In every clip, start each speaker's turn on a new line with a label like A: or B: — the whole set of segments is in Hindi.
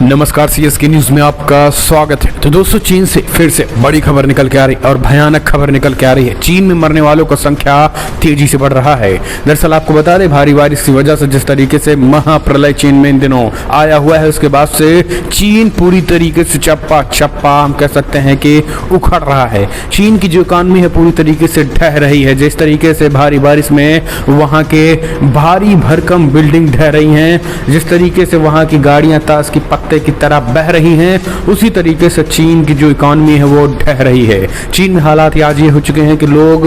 A: नमस्कार, सीएसके न्यूज में आपका स्वागत है। तो दोस्तों, चीन से फिर से बड़ी खबर निकल के आ रही और भयानक खबर निकल के आ रही है। चीन में मरने वालों का संख्या तेजी से बढ़ रहा है। दरअसल आपको बता दें, भारी बारिश की वजह से जिस तरीके से महाप्रलय चीन में इन दिनों आया हुआ है, उसके बाद से चीन पूरी तरीके से चप्पा चप्पा हम कह सकते हैं कि उखड़ रहा है। चीन की जो इकॉनमी है पूरी तरीके से ढह रही है। जिस तरीके से भारी बारिश में वहाँ के भारी भरकम बिल्डिंग ढह रही हैं, जिस तरीके से वहाँ की गाड़ियाँ ताश की पत्ते की तरह बह रही हैं, उसी तरीके से चीन की जो इकॉनमी है वो ढह रही है। चीन में हालात आज ये हो चुके हैं कि लोग,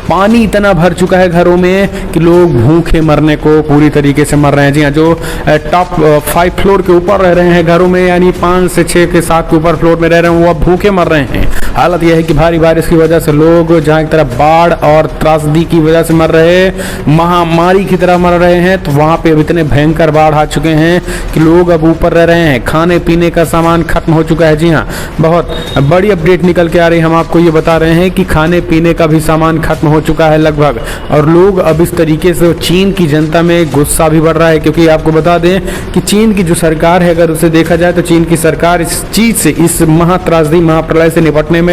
A: पानी इतना भर चुका है घरों में कि लोग भूखे मरने को पूरी तरीके से मर रहे हैं। जी हाँ, जो टॉप 5 फ्लोर के ऊपर रह रहे हैं घरों में, यानी 5 से 6 के 7 के ऊपर फ्लोर में रह रहे हैं, वो अब भूखे मर रहे हैं। हालत यह है कि भारी बारिश की वजह से लोग जहाँ एक तरफ बाढ़ और त्रासदी की वजह से मर रहे, महामारी की तरह मर रहे हैं, तो वहाँ पे अब इतने भयंकर बाढ़ आ चुके हैं कि लोग अब ऊपर रह रहे हैं। खाने पीने का सामान खत्म हो चुका है। जी हाँ, बहुत बड़ी अपडेट निकल के आ रही है। हम आपको ये बता रहे हैं कि खाने पीने का भी सामान खत्म हो चुका है लगभग, और लोग अब इस तरीके से, चीन की जनता में गुस्सा भी बढ़ रहा है, क्योंकि आपको बता दें कि चीन की जो सरकार है, अगर उसे देखा जाए तो चीन की सरकार इस चीज से, इस महात्रासदी महाप्रलय से निपटने में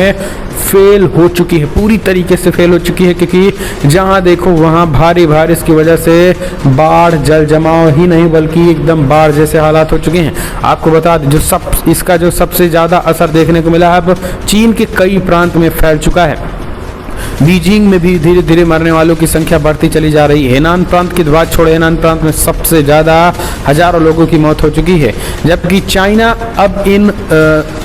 A: फेल हो चुकी है, पूरी तरीके से फेल हो चुकी है। क्योंकि जहां देखो वहां भारी बारिश की वजह से बाढ़, जल जमाव ही नहीं बल्कि एकदम बाढ़ जैसे हालात हो चुके हैं। आपको बता दें, इसका जो सबसे ज़्यादा असर देखने को मिला है, अब चीन के कई प्रांत में फैल चुका है। बीजिंग में भी धीरे धीरे मरने वालों की संख्या बढ़ती चली जा रही है। हेनान प्रांत की बात छोड़े, हेनान प्रांत में सबसे ज़्यादा हजारों लोगों की मौत हो चुकी है, जबकि चाइना अब इन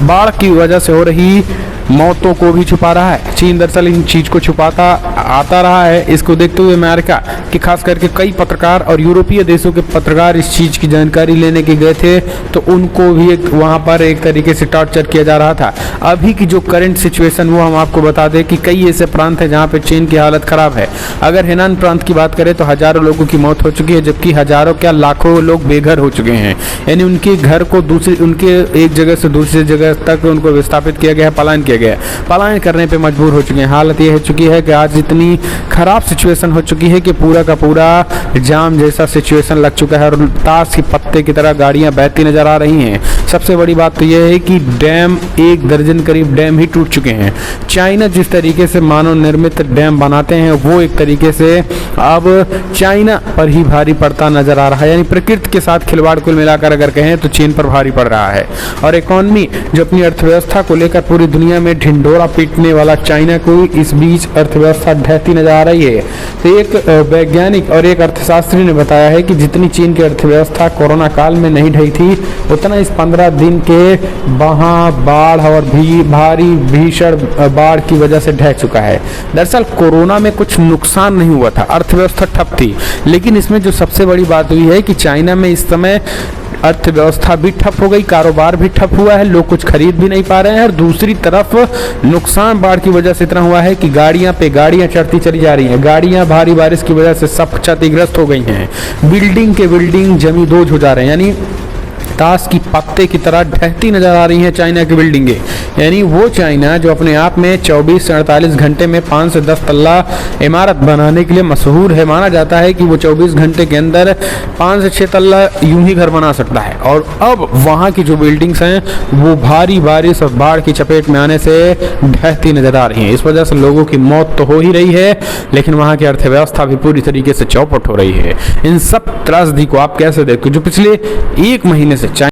A: बाढ़ की वजह से हो रही मौतों को भी छुपा रहा है। चीन दरअसल इन चीज को छुपाता आता रहा है। इसको देखते हुए अमेरिका कि खास करके कई पत्रकार और यूरोपीय देशों के पत्रकार इस चीज की जानकारी लेने के गए थे, तो उनको भी वहां पर एक तरीके से टॉर्चर किया जा रहा था। अभी की जो करंट सिचुएशन वो हम आपको बता दें कि कई ऐसे प्रांत हैं जहाँ पे चीन की हालत खराब है। अगर हेनान प्रांत की बात करें तो हजारों लोगों की मौत हो चुकी है, जबकि हजारों क्या लाखों लोग बेघर हो चुके हैं। यानी उनके घर को उनके एक जगह से दूसरी जगह तक उनको विस्थापित किया गया है, पलायन किया गया है, पलायन करने पे मजबूर हो चुके हैं। हालत ये हो चुकी है कि आज इतनी खराब सिचुएशन हो चुकी है कि पूरा का पूरा जाम जैसा सिचुएशन लग चुका है, और ताश के पत्ते की तरह गाड़ियां बहती नजर आ रही हैं। सबसे बड़ी बात तो यह है कि डैम, 1 दर्जन करीब डैम ही टूट चुके हैं। चाइना जिस तरीके से मानव निर्मित डैम बनाते हैं, वो एक तरीके से अब चाइना पर ही भारी पड़ता नजर आ रहा है। यानी प्रकृति के साथ खिलवाड़ कुल मिलाकर अगर कहें तो चीन पर भारी पड़ रहा है। और इकॉनमी जो अपनी अर्थव्यवस्था को लेकर पूरी दुनिया में ढिंढोरा पीटने वाला चाइना को इस बीच अर्थव्यवस्था ढहती नजर आ रही है। तो एक वैज्ञानिक और एक अर्थशास्त्री ने बताया है कि जितनी चीन की अर्थव्यवस्था कोरोना काल में नहीं ढही थी, उतना इस 15 दिन के वहाँ बाढ़ और भारी भीषण बाढ़ की वजह से ढह चुका है। दरअसल कोरोना में कुछ नुकसान नहीं हुआ था, अर्थव्यवस्था ठप थी, लेकिन इसमें जो सबसे बड़ी बात हुई है कि चाइना में इस समय अर्थव्यवस्था भी ठप हो गई, कारोबार भी ठप हुआ है, लोग कुछ खरीद भी नहीं पा रहे हैं। और दूसरी तरफ नुकसान बाढ़ की वजह से इतना हुआ है कि गाड़ियां पे गाड़ियां चढ़ती चली जा रही हैं। गाड़ियां भारी बारिश की वजह से सब क्षतिग्रस्त हो गई हैं। बिल्डिंग के बिल्डिंग जमींदोज हो जा रहे हैं, यानी ताश की पत्ते की तरह ढहती नजर आ रही हैं चाइना की बिल्डिंगें। यानी वो चाइना जो अपने आप में 24 से 48 घंटे में 5 से 10 तल्ला इमारत बनाने के लिए मशहूर है, माना जाता है कि वो 24 घंटे के अंदर 5 से 6 तल्ला यूं ही घर बना सकता है। और अब वहाँ की जो बिल्डिंग्स हैं वो भारी बारिश और बाढ़ की चपेट में आने से ढहती नजर आ रही हैं। इस वजह से लोगों की मौत तो हो ही रही है, लेकिन वहाँ की अर्थव्यवस्था भी पूरी तरीके से चौपट हो रही है। इन सब त्रासदी को आप कैसे देखते हो, जो पिछले 1 महीने से